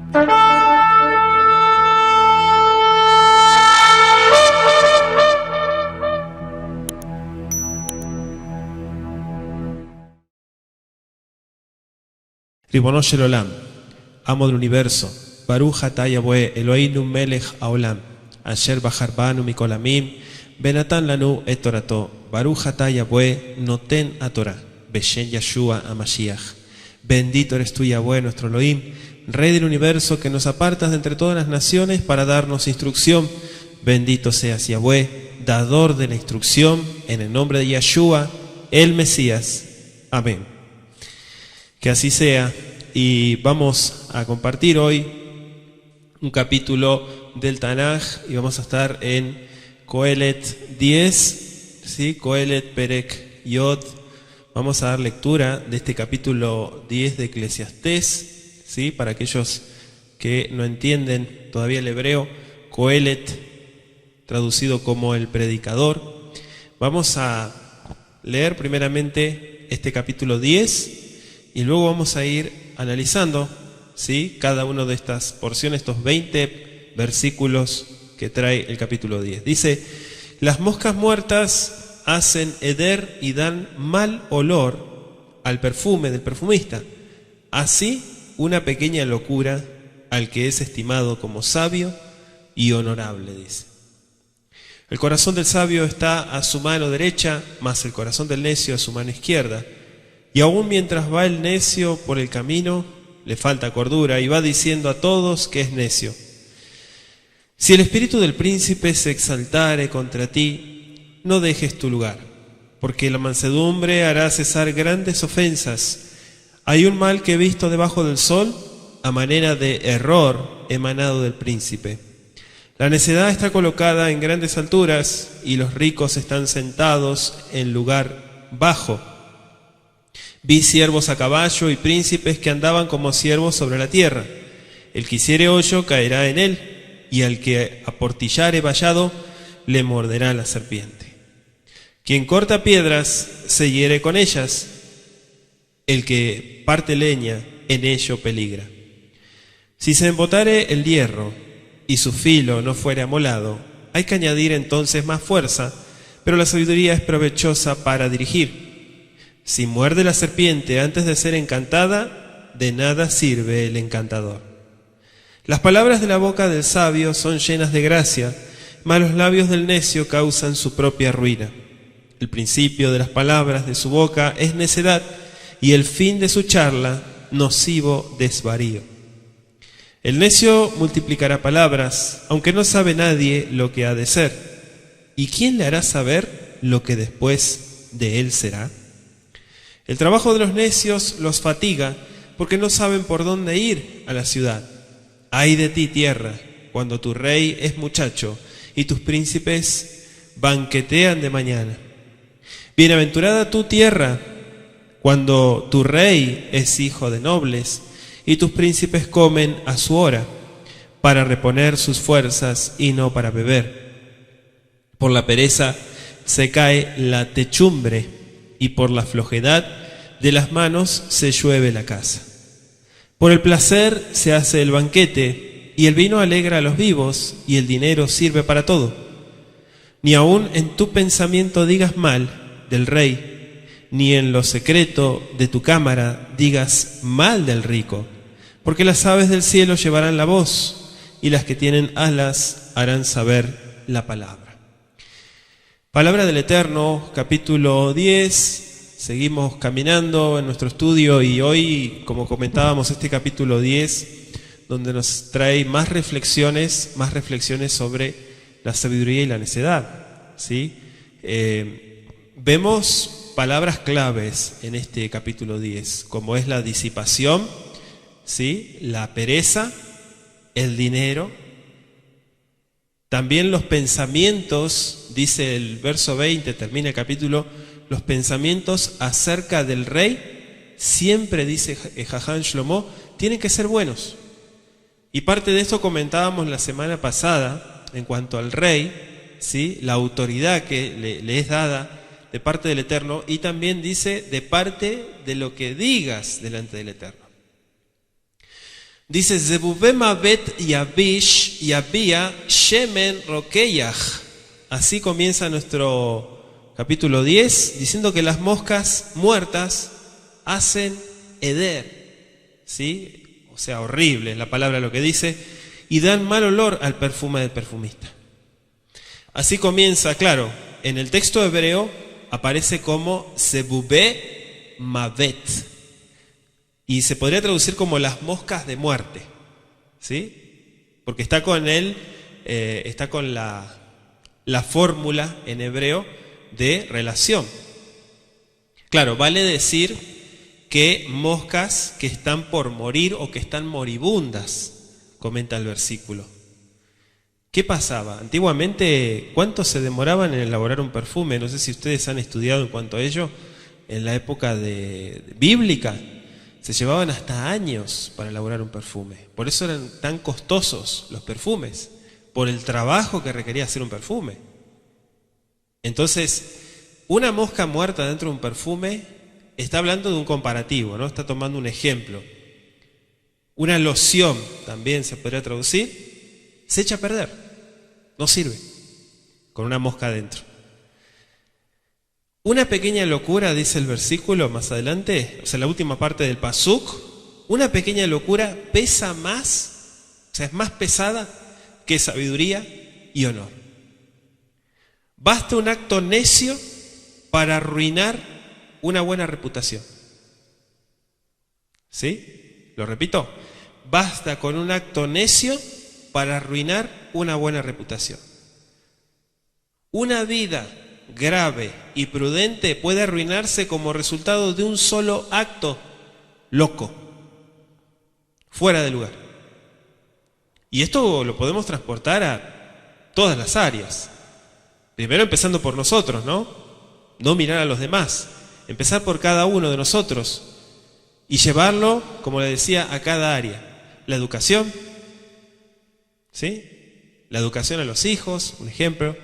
Ribono shel olam, amo del universo, Baruch atah Yahweh Eloheinu melech haolam, asher bahar banu mikol amim, benatan lanu et torato, Baruch atah Yahweh noten a Torah, beshen Yeshua HaMashiach. Bendito eres tú, Yahweh, nuestro Elohim, Rey del universo, que nos apartas de entre todas las naciones para darnos instrucción. Bendito seas, Yahweh, dador de la instrucción, en el nombre de Yeshua, el Mesías. Amén. Que así sea, y vamos a compartir hoy un capítulo del Tanaj, y vamos a estar en Coelet 10, ¿sí? Coelet Perek Yod. Vamos a dar lectura de este capítulo 10 de Eclesiastés, ¿sí? Para aquellos que no entienden todavía el hebreo, Coelet, traducido como el predicador. Vamos a leer primeramente este capítulo 10 y luego vamos a ir analizando, ¿sí? Cada una de estas porciones, estos 20 versículos que trae el capítulo 10. Dice: las moscas muertas hacen heder y dan mal olor al perfume del perfumista. Así, una pequeña locura al que es estimado como sabio y honorable, dice. El corazón del sabio está a su mano derecha, mas el corazón del necio a su mano izquierda. Y aún mientras va el necio por el camino, le falta cordura y va diciendo a todos que es necio. Si el espíritu del príncipe se exaltare contra ti, no dejes tu lugar, porque la mansedumbre hará cesar grandes ofensas. Hay un mal que he visto debajo del sol, a manera de error emanado del príncipe. La necedad está colocada en grandes alturas, y los ricos están sentados en lugar bajo. Vi siervos a caballo y príncipes que andaban como siervos sobre la tierra. El que hiciere hoyo caerá en él, y al que aportillare vallado le morderá la serpiente. Quien corta piedras se hiere con ellas, el que parte leña en ello peligra. Si se embotare el hierro y su filo no fuere amolado, hay que añadir entonces más fuerza, pero la sabiduría es provechosa para dirigir. Si muerde la serpiente antes de ser encantada, de nada sirve el encantador. Las palabras de la boca del sabio son llenas de gracia, mas los labios del necio causan su propia ruina. El principio de las palabras de su boca es necedad, y el fin de su charla, nocivo desvarío. El necio multiplicará palabras, aunque no sabe nadie lo que ha de ser. ¿Y quién le hará saber lo que después de él será? El trabajo de los necios los fatiga, porque no saben por dónde ir a la ciudad. Ay de ti, tierra, cuando tu rey es muchacho y tus príncipes banquetean de mañana. Bienaventurada tu tierra, cuando tu rey es hijo de nobles y tus príncipes comen a su hora, para reponer sus fuerzas y no para beber. Por la pereza se cae la techumbre, y por la flojedad de las manos se llueve la casa. Por el placer se hace el banquete, y el vino alegra a los vivos, y el dinero sirve para todo. Ni aun en tu pensamiento digas mal del rey, ni en lo secreto de tu cámara digas mal del rico, porque las aves del cielo llevarán la voz, y las que tienen alas harán saber la palabra. Palabra del Eterno, capítulo 10. Seguimos caminando en nuestro estudio y hoy, como comentábamos, este capítulo 10, donde nos trae más reflexiones sobre la sabiduría y la necedad, ¿sí? Vemos palabras claves en este capítulo 10, como es la disipación, ¿sí? La pereza, el dinero. También los pensamientos, dice el verso 20, termina el capítulo, los pensamientos acerca del rey, siempre dice Jajam Shlomo, tienen que ser buenos. Y parte de esto comentábamos la semana pasada, en cuanto al rey, ¿sí? La autoridad que le es dada de parte del Eterno, y también dice de parte de lo que digas delante del Eterno. Dice, Zebubema bet yabish yabia shemen rokeyach. Así comienza nuestro capítulo 10, diciendo que las moscas muertas hacen heder, ¿sí? O sea, horrible es la palabra lo que dice, y dan mal olor al perfume del perfumista. Así comienza, claro, en el texto hebreo aparece como Zebubé Mavet, y se podría traducir como las moscas de muerte, ¿sí? Porque está con está con la fórmula en hebreo de relación. Claro, vale decir que moscas que están por morir o que están moribundas, comenta el versículo. ¿Qué pasaba? Antiguamente, ¿cuánto se demoraban en elaborar un perfume? No sé si ustedes han estudiado en cuanto a ello. En la época bíblica se llevaban hasta años para elaborar un perfume. Por eso eran tan costosos los perfumes, por el trabajo que requería hacer un perfume. Entonces, una mosca muerta dentro de un perfume está hablando de un comparativo, ¿no? Está tomando un ejemplo. Una loción, también se podría traducir, se echa a perder, no sirve, con una mosca adentro. Una pequeña locura, dice el versículo más adelante, o sea, la última parte del pasuk, una pequeña locura pesa más, o sea, es más pesada que sabiduría y honor. Basta un acto necio para arruinar una buena reputación. ¿Sí? Lo repito. Basta con un acto necio para arruinar una buena reputación. Una vida grave y prudente puede arruinarse como resultado de un solo acto loco, fuera de lugar. Y esto lo podemos transportar a todas las áreas. Primero empezando por nosotros, ¿no? No mirar a los demás. Empezar por cada uno de nosotros y llevarlo, como le decía, a cada área. La educación, ¿sí? La educación a los hijos, un ejemplo.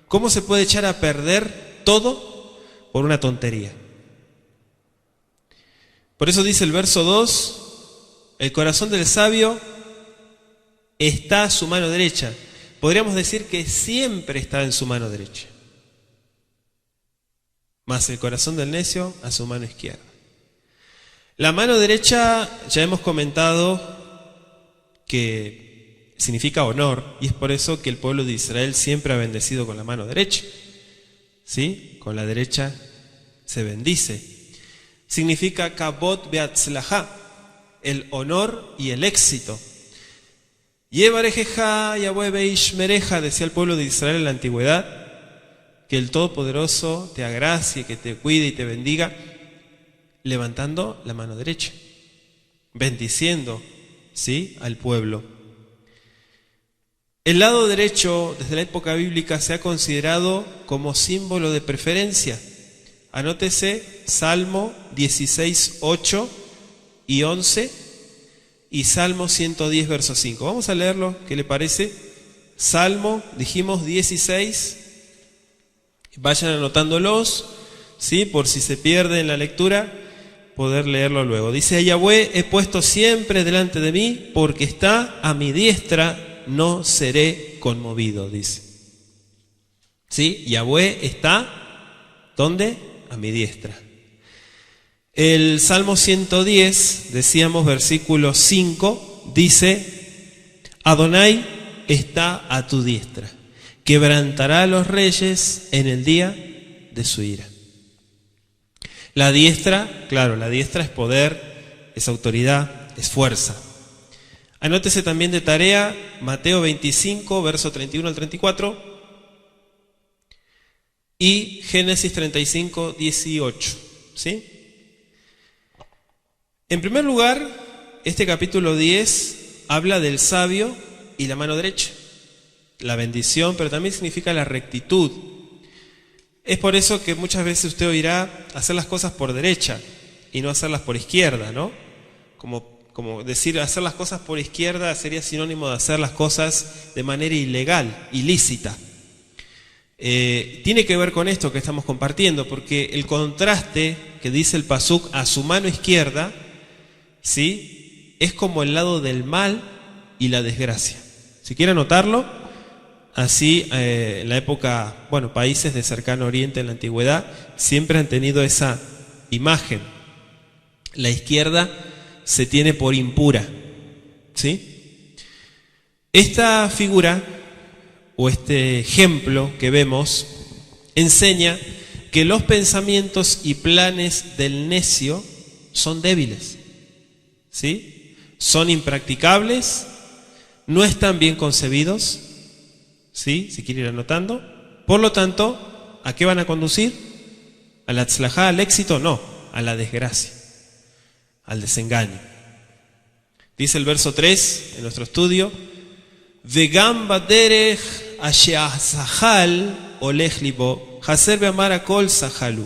¿Cómo se puede echar a perder todo por una tontería? Por eso dice el verso 2, el corazón del sabio está a su mano derecha. Podríamos decir que siempre está en su mano derecha. Mas el corazón del necio a su mano izquierda. La mano derecha ya hemos comentado que significa honor, y es por eso que el pueblo de Israel siempre ha bendecido con la mano derecha. ¿Sí? Con la derecha se bendice. Significa kabod beatzlaha, el honor y el éxito. Yevarejeja Yahweh beishmereja, decía el pueblo de Israel en la antigüedad, que el Todopoderoso te agracie, que te cuide y te bendiga, levantando la mano derecha, bendiciendo, ¿sí?, al pueblo. El lado derecho, desde la época bíblica, se ha considerado como símbolo de preferencia. Anótese Salmo 16, 8 y 11 y Salmo 110, verso 5. Vamos a leerlo, ¿qué le parece? Salmo, dijimos 16, vayan anotándolos, ¿sí?, por si se pierde en la lectura, poder leerlo luego. Dice, a Yahweh he puesto siempre delante de mí, porque está a mi diestra, no seré conmovido, dice. ¿Sí? Yahweh está, ¿dónde? A mi diestra. El Salmo 110, decíamos, versículo 5, dice, Adonai está a tu diestra, quebrantará a los reyes en el día de su ira. La diestra, claro, la diestra es poder, es autoridad, es fuerza. Anótese también de tarea Mateo 25, verso 31 al 34 y Génesis 35, 18. ¿Sí? En primer lugar, este capítulo 10 habla del sabio y la mano derecha. La bendición, pero también significa la rectitud. Es por eso que muchas veces usted oirá hacer las cosas por derecha y no hacerlas por izquierda, ¿no? Como decir hacer las cosas por izquierda sería sinónimo de hacer las cosas de manera ilegal, ilícita. Tiene que ver con esto que estamos compartiendo, porque el contraste que dice el pasuk a su mano izquierda, ¿sí?, es como el lado del mal y la desgracia. Si quieren anotarlo, así en la época, países de cercano oriente en la antigüedad siempre han tenido esa imagen. La izquierda se tiene por impura, ¿sí? Esta figura o este ejemplo que vemos enseña que los pensamientos y planes del necio son débiles, ¿sí? Son impracticables, no están bien concebidos, ¿sí? Si quieren ir anotando. Por lo tanto, ¿a qué van a conducir? ¿A la tzlajá, al éxito? No, a la desgracia, al desengaño. Dice el verso 3 en nuestro estudio: Vegam baderech ashe'azahal olech libo haser be'amar hakol sahalu.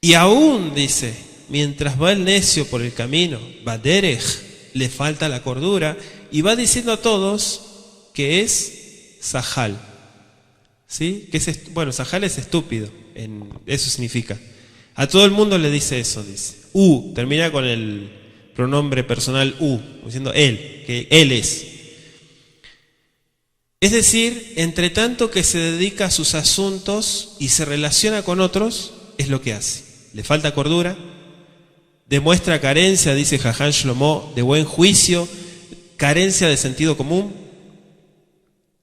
Y aún, dice, mientras va el necio por el camino, baderech, le falta la cordura, y va diciendo a todos que es sahal, ¿sí? Que es, sahal es estúpido, eso significa. A todo el mundo le dice eso, dice. Termina con el pronombre personal diciendo él, que él es. Es decir, entre tanto que se dedica a sus asuntos y se relaciona con otros, es lo que hace. Le falta cordura, demuestra carencia, dice Jajam Shlomo, de buen juicio, carencia de sentido común,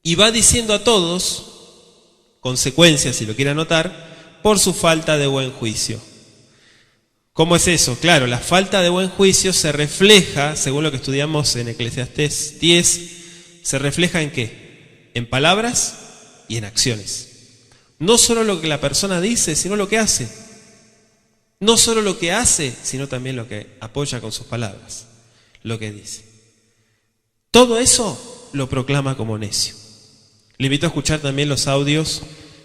y va diciendo a todos consecuencias, si lo quiere anotar, por su falta de buen juicio. ¿Cómo es eso? Claro, la falta de buen juicio se refleja, según lo que estudiamos en Eclesiastés 10, se refleja ¿en qué? En palabras y en acciones. No solo lo que la persona dice, sino lo que hace. No solo lo que hace, sino también lo que apoya con sus palabras, lo que dice. Todo eso lo proclama como necio. Le invito a escuchar también los audios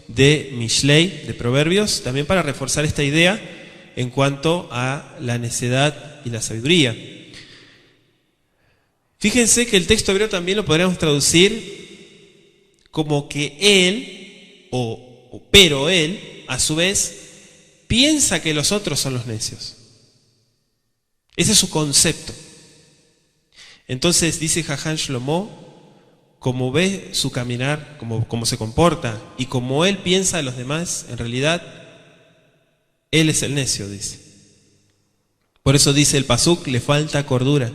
de Mishlei, de Proverbios, también para reforzar esta idea en cuanto a la necedad y la sabiduría. Fíjense que el texto hebreo también lo podríamos traducir como que él, pero él, a su vez, piensa que los otros son los necios. Ese es su concepto. Entonces dice Jajam Shlomo, como ve su caminar, como se comporta y como él piensa a los demás, en realidad él es el necio, dice. Por eso dice el pasuk, le falta cordura.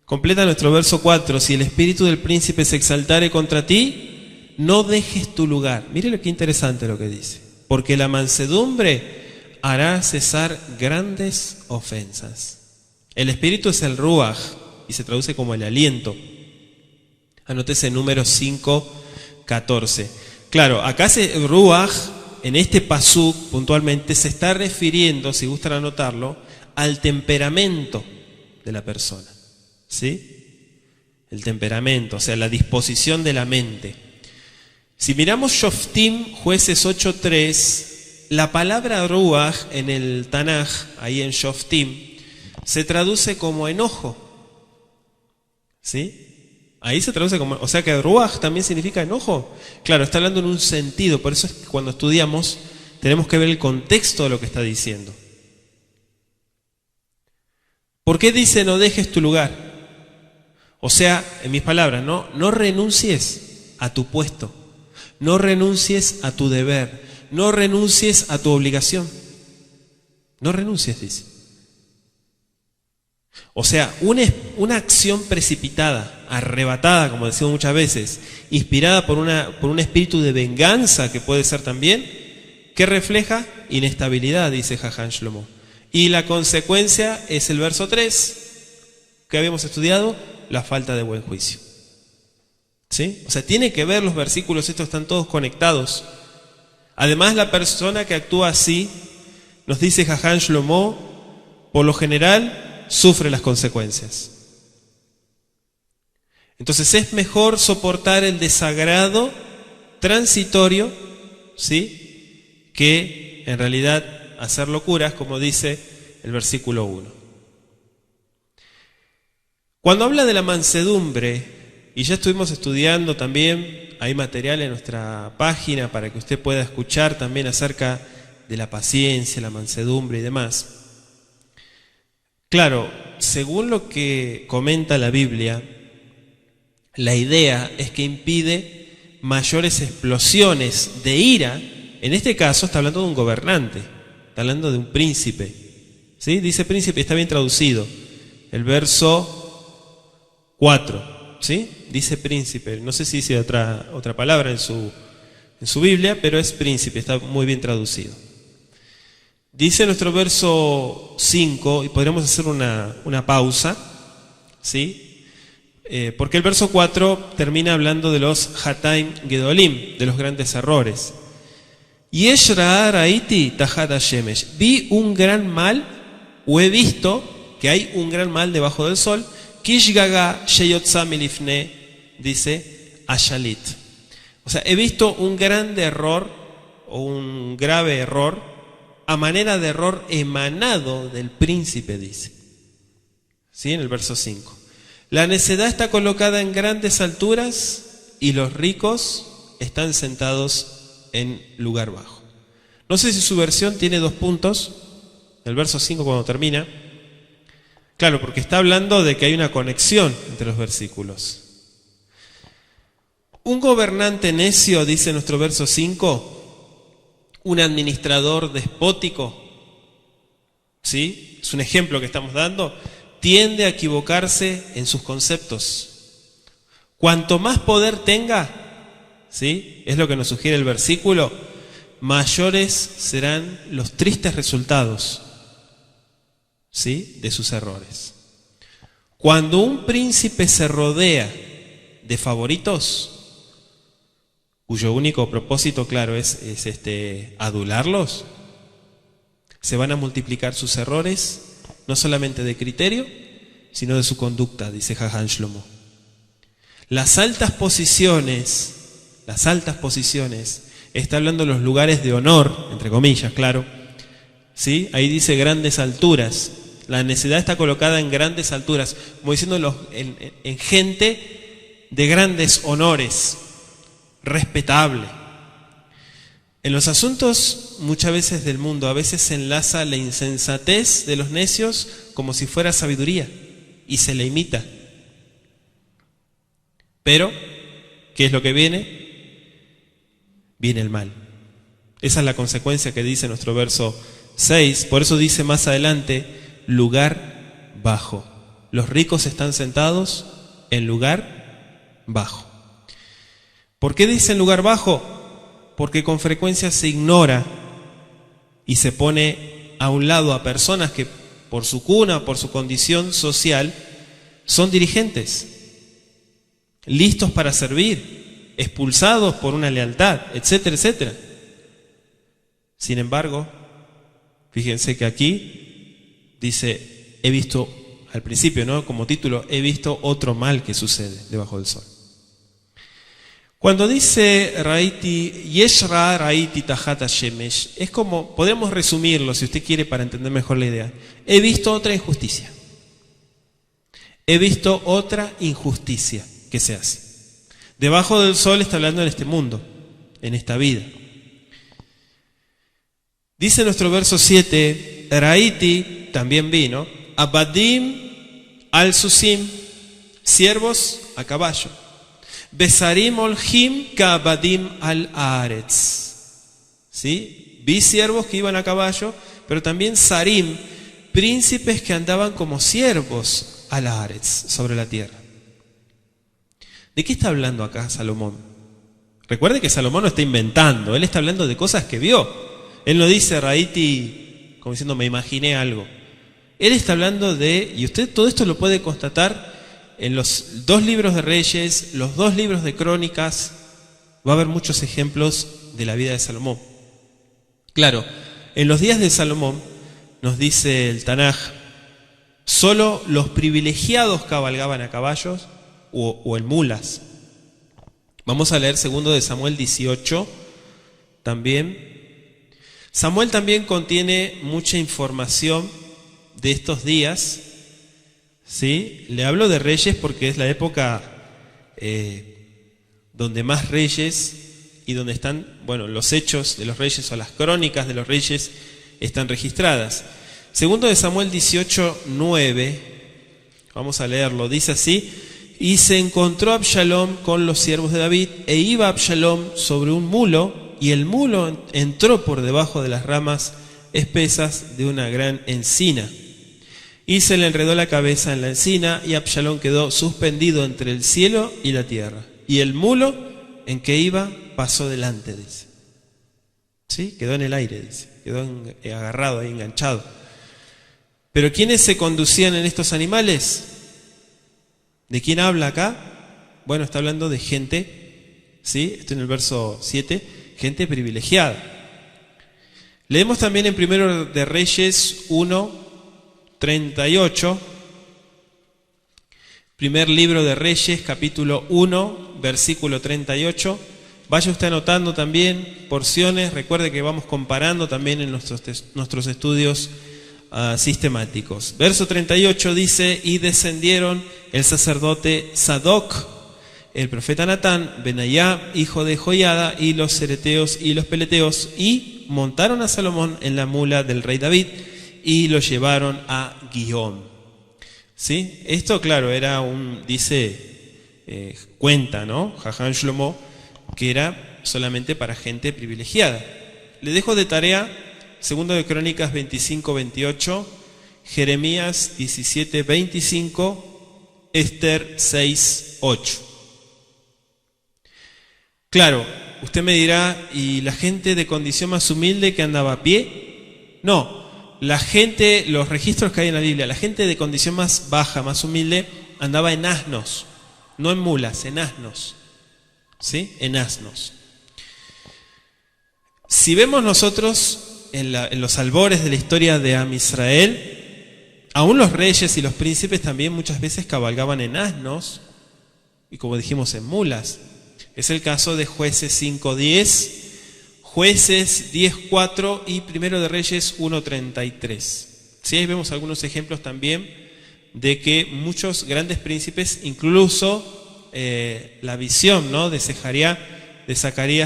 Completa nuestro verso 4, si el espíritu del príncipe se exaltare contra ti, no dejes tu lugar. Mire lo que interesante lo que dice. Porque la mansedumbre hará cesar grandes ofensas. El espíritu es el ruach y se traduce como el aliento. Anótese Números 5:14. Claro, acá ruach, en este pasuk puntualmente se está refiriendo, si gustan anotarlo, al temperamento de la persona. ¿Sí? El temperamento, o sea, la disposición de la mente. Si miramos Shoftim, Jueces 8:3, la palabra ruach en el Tanaj, ahí en Shoftim, se traduce como enojo. ¿Sí? Ahí se traduce como, o sea que ruach también significa enojo. Claro, está hablando en un sentido, por eso es que cuando estudiamos tenemos que ver el contexto de lo que está diciendo. ¿Por qué dice no dejes tu lugar? O sea, en mis palabras, no renuncies a tu puesto, no renuncies a tu deber, no renuncies a tu obligación. No renuncies, dice. O sea, una acción precipitada, arrebatada, como decimos muchas veces, inspirada por un espíritu de venganza que puede ser también, que refleja inestabilidad, dice Jajam Shlomo. Y la consecuencia es el verso 3 que habíamos estudiado, la falta de buen juicio. ¿Sí? O sea, tiene que ver los versículos, estos están todos conectados. Además, la persona que actúa así, nos dice Jajam Shlomo, por lo general sufre las consecuencias. Entonces es mejor soportar el desagrado transitorio, ¿sí?, que en realidad hacer locuras, como dice el versículo 1. Cuando habla de la mansedumbre, y ya estuvimos estudiando también, hay material en nuestra página para que usted pueda escuchar también acerca de la paciencia, la mansedumbre y demás. Claro, según lo que comenta la Biblia, la idea es que impide mayores explosiones de ira. En este caso está hablando de un gobernante, está hablando de un príncipe. ¿Sí? Dice príncipe, está bien traducido. El verso 4, ¿sí? Dice príncipe. No sé si dice otra palabra en su Biblia, pero es príncipe, está muy bien traducido. Dice nuestro verso 5, y podríamos hacer una pausa, ¿sí? Porque el verso 4 termina hablando de los Hataim Gedolim, de los grandes errores. Yesh ra'a ra'iti tajat hashemesh. Vi un gran mal, o he visto que hay un gran mal debajo del sol. Kish gaga sheyotza milifne, dice Ashalit. O sea, he visto un grande error, o un grave error, a manera de error emanado del príncipe, dice. ¿Sí? En el verso 5. La necedad está colocada en grandes alturas y los ricos están sentados en lugar bajo. No sé si su versión tiene 2 puntos, el verso 5 cuando termina. Claro, porque está hablando de que hay una conexión entre los versículos. Un gobernante necio, dice nuestro verso 5, un administrador despótico, ¿sí? Es un ejemplo que estamos dando, tiende a equivocarse en sus conceptos. Cuanto más poder tenga, ¿sí? Es lo que nos sugiere el versículo, mayores serán los tristes resultados, ¿sí? De sus errores. Cuando un príncipe se rodea de favoritos, cuyo único propósito, claro, es adularlos, se van a multiplicar sus errores, no solamente de criterio, sino de su conducta, dice Jajam Shlomo. Las altas posiciones, está hablando de los lugares de honor, entre comillas, claro, ¿sí? Ahí dice grandes alturas. La necedad está colocada en grandes alturas, como diciendo en gente de grandes honores, respetable. En los asuntos muchas veces del mundo, a veces se enlaza la insensatez de los necios como si fuera sabiduría y se le imita. Pero, ¿qué es lo que viene? Viene el mal. Esa es la consecuencia que dice nuestro verso 6. Por eso dice más adelante, lugar bajo. Los ricos están sentados en lugar bajo. ¿Por qué dice en lugar bajo? Porque con frecuencia se ignora y se pone a un lado a personas que por su cuna, por su condición social, son dirigentes, listos para servir, expulsados por una lealtad, etcétera, etcétera. Sin embargo, fíjense que aquí dice, he visto, al principio, ¿no? Como título, he visto otro mal que sucede debajo del sol. Cuando dice Raiti, Yeshra Raiti Tajat Hashemesh, es como, podemos resumirlo si usted quiere para entender mejor la idea. He visto otra injusticia. He visto otra injusticia que se hace. Debajo del sol está hablando en este mundo, en esta vida. Dice nuestro verso 7, Raiti, también vino, Abadim al-Susim, siervos a caballo. Besarim olhim ka'abadim al-Haaretz. ¿Sí? Vi siervos que iban a caballo, pero también Sarim, príncipes que andaban como siervos al-Haaretz, sobre la tierra. ¿De qué está hablando acá Salomón? Recuerde que Salomón no está inventando, él está hablando de cosas que vio. Él no dice Raiti como diciendo me imaginé algo. Él está hablando de, y usted todo esto lo puede constatar en los 2 libros de Reyes, los 2 libros de Crónicas, va a haber muchos ejemplos de la vida de Salomón. Claro, en los días de Salomón, nos dice el Tanaj, solo los privilegiados cabalgaban a caballos o en mulas. Vamos a leer 2 de Samuel 18 también. Samuel también contiene mucha información de estos días. ¿Sí? Le hablo de reyes porque es la época donde más reyes y donde están, bueno, los hechos de los reyes o las crónicas de los reyes están registradas. Segundo de Samuel 18:9, vamos a leerlo, dice así: y se encontró Absalom con los siervos de David, e iba Absalom sobre un mulo, y el mulo entró por debajo de las ramas espesas de una gran encina, y se le enredó la cabeza en la encina, y Absalom quedó suspendido entre el cielo y la tierra, y el mulo en que iba pasó delante, dice. ¿Sí? Quedó en el aire, dice, quedó agarrado ahí, enganchado. Pero ¿quiénes se conducían en estos animales? ¿De quién habla acá? Bueno, está hablando de gente, ¿sí? Esto en el verso 7, gente privilegiada. Leemos también en Primero de Reyes 1:38, primer libro de Reyes, capítulo 1, versículo 38. Vaya usted anotando también porciones, recuerde que vamos comparando también en nuestros estudios sistemáticos. Verso 38 dice: y descendieron el sacerdote Sadoc, el profeta Natán, Benayá, hijo de Joiada, y los cereteos y los peleteos, y montaron a Salomón en la mula del rey David, y lo llevaron a Gihón. ¿Sí? Esto, claro, era cuenta, ¿no? Jajam Shlomo, que era solamente para gente privilegiada. Le dejo de tarea Segundo de Crónicas 25:28, Jeremías 17:25, Esther 6:8. Claro, usted me dirá, ¿y la gente de condición más humilde que andaba a pie? No, los registros que hay en la Biblia, la gente de condición más baja, más humilde, andaba en asnos, no en mulas, en asnos. ¿Sí? En asnos. Si vemos nosotros en los albores de la historia de Am Israel, aún los reyes y los príncipes también muchas veces cabalgaban en asnos y, como dijimos, en mulas. Es el caso de Jueces 5:10, Jueces 10:4 y Primero de Reyes 1:33. ¿Sí? Ahí vemos algunos ejemplos también de que muchos grandes príncipes, incluso la visión, ¿no?, de Zacarías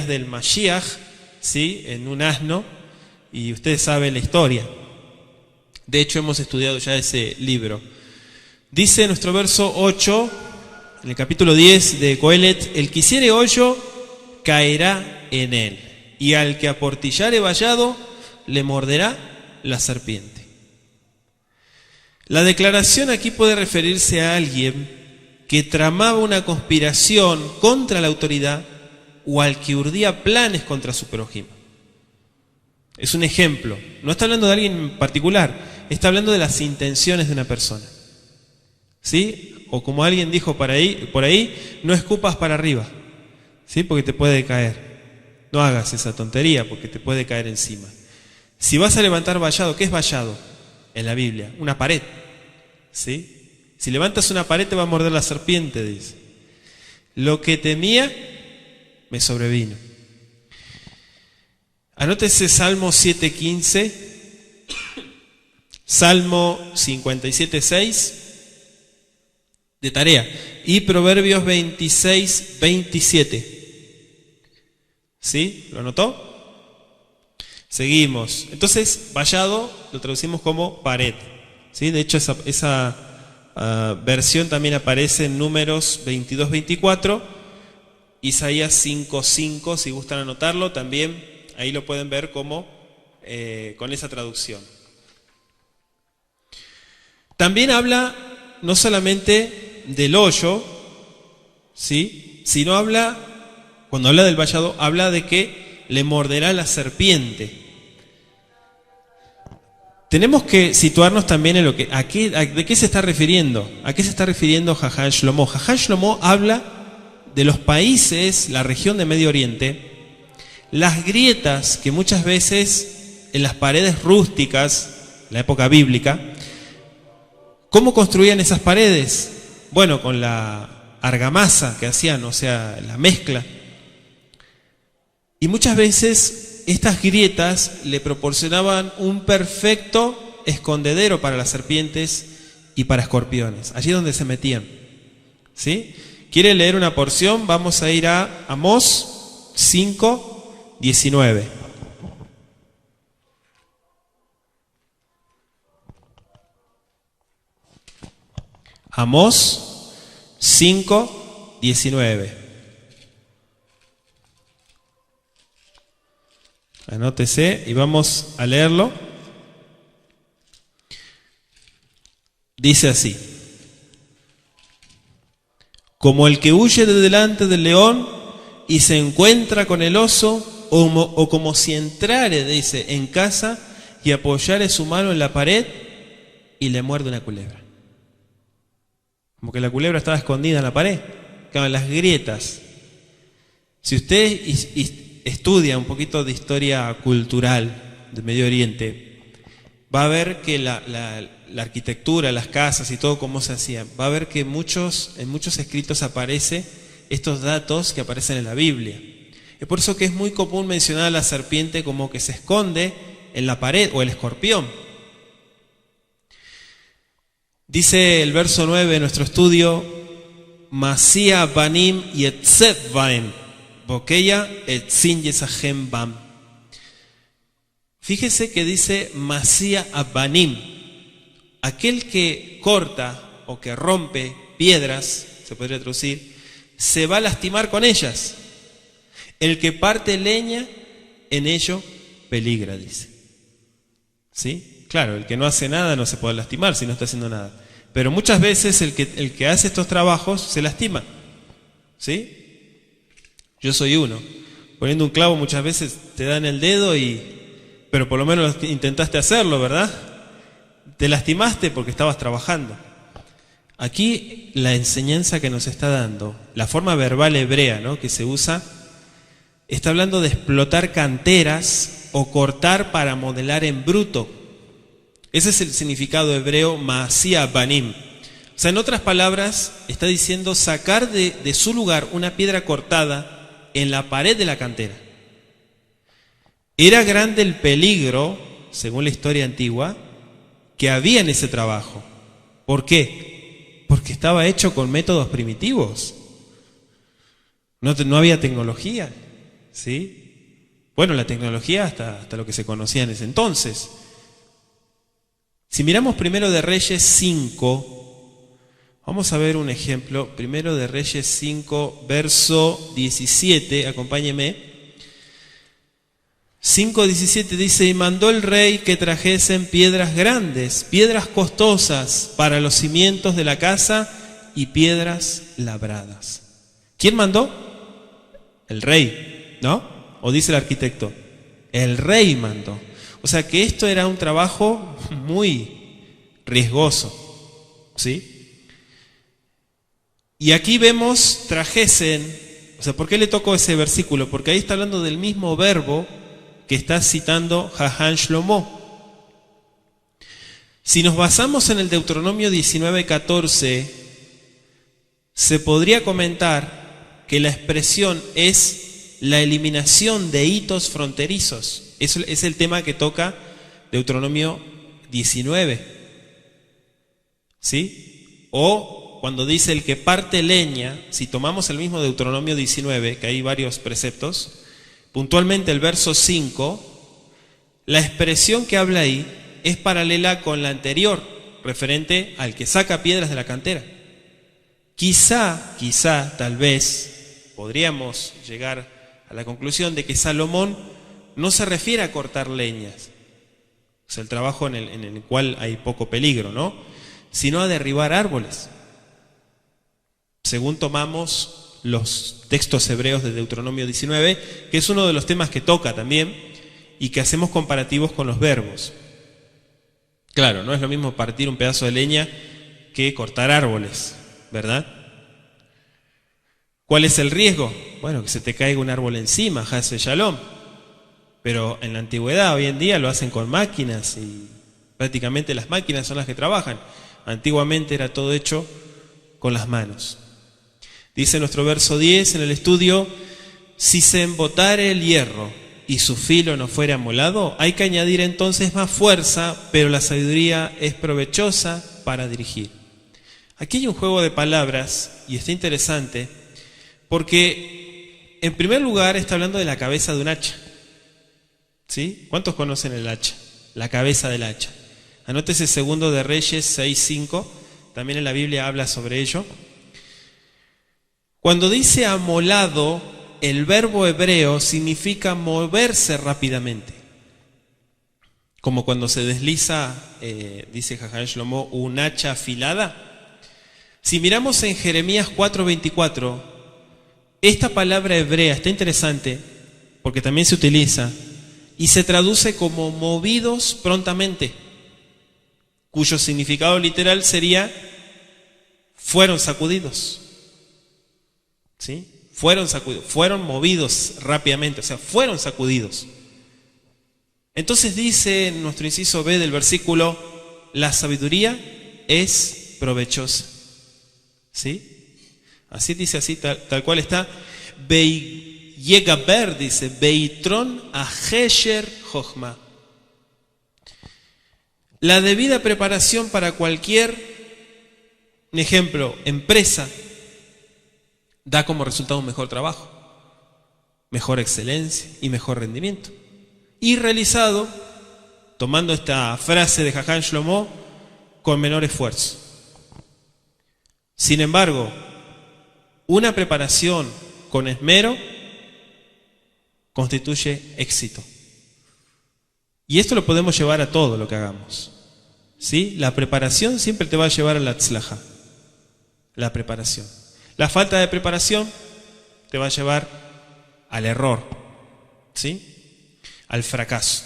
del Mashiach, ¿sí?, en un asno, y ustedes saben la historia. De hecho, hemos estudiado ya ese libro. Dice nuestro verso 8, en el capítulo 10 de Coelet: el que hiciere hoyo caerá en él, y al que aportillare vallado le morderá la serpiente. La declaración aquí puede referirse a alguien que tramaba una conspiración contra la autoridad o al que urdía planes contra su prójimo. Es un ejemplo. No está hablando de alguien en particular, está hablando de las intenciones de una persona. ¿Sí? O como alguien dijo por ahí, no escupas para arriba, ¿sí?, porque te puede caer. No hagas esa tontería porque te puede caer encima. Si vas a levantar vallado, ¿qué es vallado en la Biblia? Una pared. ¿Sí? Si levantas una pared te va a morder la serpiente, dice. Lo que temía me sobrevino. Anótese Salmo 7:15, Salmo 57:6 de tarea, y Proverbios 26:27. ¿Sí? ¿Lo anotó? Seguimos. Entonces, vallado lo traducimos como pared. ¿Sí? De hecho, esa versión también aparece en Números 22:24, Isaías 5:5, si gustan anotarlo, también ahí lo pueden ver como con esa traducción. También habla no solamente del hoyo, ¿sí?, sino cuando habla del vallado, habla de que le morderá la serpiente. Tenemos que situarnos también en de qué se está refiriendo. ¿A qué se está refiriendo Jajam Shlomo? Jajam Shlomo habla de los países, la región de Medio Oriente, las grietas que muchas veces en las paredes rústicas, en la época bíblica, ¿cómo construían esas paredes? Bueno, con la argamasa que hacían, o sea, la mezcla. Y muchas veces estas grietas le proporcionaban un perfecto escondedero para las serpientes y para escorpiones, allí donde se metían. ¿Sí? ¿Quiere leer una porción? Vamos a ir a Amós 5:19. Amós 5:19. Anótese y vamos a leerlo. Dice así: como el que huye de delante del león y se encuentra con el oso, o como si entrare, dice, en casa y apoyare su mano en la pared y le muerde una culebra. Como que la culebra estaba escondida en la pared, quedaban en las grietas. Si usted estudia un poquito de historia cultural del Medio Oriente, va a ver que la arquitectura, las casas y todo cómo se hacía, va a ver que en muchos escritos aparece estos datos que aparecen en la Biblia. Es por eso que es muy común mencionar a la serpiente como que se esconde en la pared, o el escorpión. Dice el verso 9 de nuestro estudio: Masía banim yetzeb baem, bokeya etzin yesahem bam. Fíjese que dice Masía abanim, aquel que corta o que rompe piedras, se podría traducir, se va a lastimar con ellas. El que parte leña, en ello peligra, dice. ¿Sí? Claro, el que no hace nada no se puede lastimar si no está haciendo nada. Pero muchas veces el que hace estos trabajos se lastima. ¿Sí? Yo soy uno. Poniendo un clavo muchas veces te dan el dedo pero por lo menos intentaste hacerlo, ¿verdad? Te lastimaste porque estabas trabajando. Aquí la enseñanza que nos está dando, la forma verbal hebrea, ¿no?, que se usa, está hablando de explotar canteras o cortar para modelar en bruto. Ese es el significado hebreo Ma'asía Banim. O sea, en otras palabras, está diciendo sacar de su lugar una piedra cortada en la pared de la cantera. Era grande el peligro, según la historia antigua, que había en ese trabajo. ¿Por qué? Porque estaba hecho con métodos primitivos. No había tecnología, ¿sí? Bueno, la tecnología hasta lo que se conocía en ese entonces. Si miramos Primero de Reyes 5, vamos a ver un ejemplo. Primero de Reyes 5, verso 17, acompáñeme. 5:17 dice: y mandó el rey que trajesen piedras grandes, piedras costosas para los cimientos de la casa y piedras labradas. ¿Quién mandó? El rey, ¿no? ¿O dice el arquitecto? El rey mandó. O sea que esto era un trabajo muy riesgoso, ¿sí? Y aquí vemos trajesen. O sea, ¿por qué le tocó ese versículo? Porque ahí está hablando del mismo verbo que está citando Jajam Shlomo. Si nos basamos en el Deuteronomio 19:14, se podría comentar que la expresión es la eliminación de hitos fronterizos. Eso es el tema que toca Deuteronomio 19. ¿Sí? O cuando dice el que parte leña, si tomamos el mismo Deuteronomio 19, que hay varios preceptos, puntualmente el verso 5, la expresión que habla ahí es paralela con la anterior, referente al que saca piedras de la cantera. Quizá, tal vez, podríamos llegar a la conclusión de que Salomón no se refiere a cortar leñas, o sea, el trabajo en el cual hay poco peligro, ¿no?, sino a derribar árboles. Según tomamos los textos hebreos de Deuteronomio 19, que es uno de los temas que toca también y que hacemos comparativos con los verbos. Claro, no es lo mismo partir un pedazo de leña que cortar árboles, ¿verdad? ¿Cuál es el riesgo? Bueno, que se te caiga un árbol encima, Hase Shalom. Pero en la antigüedad, hoy en día, lo hacen con máquinas y prácticamente las máquinas son las que trabajan. Antiguamente era todo hecho con las manos. Dice nuestro verso 10 en el estudio: si se embotare el hierro y su filo no fuere amolado, hay que añadir entonces más fuerza, pero la sabiduría es provechosa para dirigir. Aquí hay un juego de palabras y está interesante porque en primer lugar está hablando de la cabeza de un hacha. ¿Sí? ¿Cuántos conocen el hacha? La cabeza del hacha. Anótese Segundo de Reyes 6:5. también en la Biblia habla sobre ello. Cuando dice amolado, el verbo hebreo significa moverse rápidamente. Como cuando se desliza, dice Jajam Shlomo, un hacha afilada. Si miramos en Jeremías 4:24, esta palabra hebrea está interesante porque también se utiliza y se traduce como movidos prontamente, cuyo significado literal sería fueron sacudidos. ¿Sí? Fueron sacudidos, fueron movidos rápidamente, o sea, fueron sacudidos. Entonces dice en nuestro inciso B del versículo, la sabiduría es provechosa. ¿Sí? Así dice, así tal cual está. Yegaber dice, Beitron ajesher jochma. La debida preparación para cualquier, un ejemplo, empresa, da como resultado un mejor trabajo, mejor excelencia y mejor rendimiento. Y realizado, tomando esta frase de Jajam Shlomo, con menor esfuerzo. Sin embargo, una preparación con esmero constituye éxito. Y esto lo podemos llevar a todo lo que hagamos. ¿Sí? La preparación siempre te va a llevar a la tzlaja. La preparación. La falta de preparación te va a llevar al error, ¿sí? Al fracaso.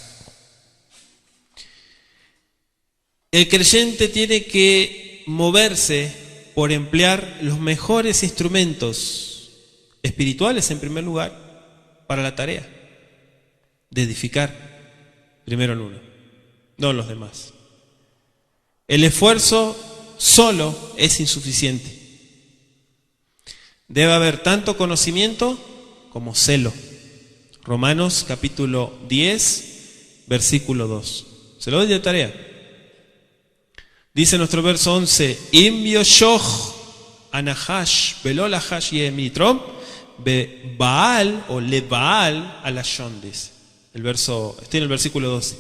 El creyente tiene que moverse por emplear los mejores instrumentos espirituales, en primer lugar, para la tarea de edificar primero el uno, no los demás. El esfuerzo solo es insuficiente. Debe haber tanto conocimiento como celo. Romanos capítulo 10, versículo 2. Se lo doy de tarea. Dice nuestro verso 11, Im yoshoch anahash velolahash yemitrom be baal o le baal alashon, dice. Estoy en el versículo 12.